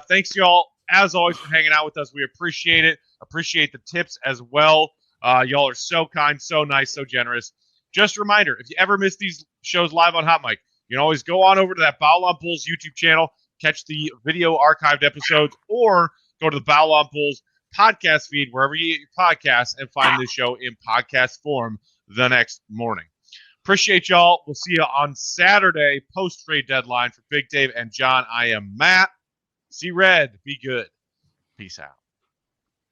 Thanks, y'all, as always, for hanging out with us. We appreciate it. Appreciate the tips as well. Y'all are so kind, so nice, so generous. Just a reminder, if you ever miss these shows live on Hot Mic, you can always go on over to that BAWL on Bulls YouTube channel, catch the video archived episodes, or go to the BAWL on Bulls podcast feed, wherever you get your podcasts, and find this show in podcast form the next morning. Appreciate y'all. We'll see you on Saturday, post-trade deadline for Big Dave and John. I am Matt. See red. Be good. Peace out.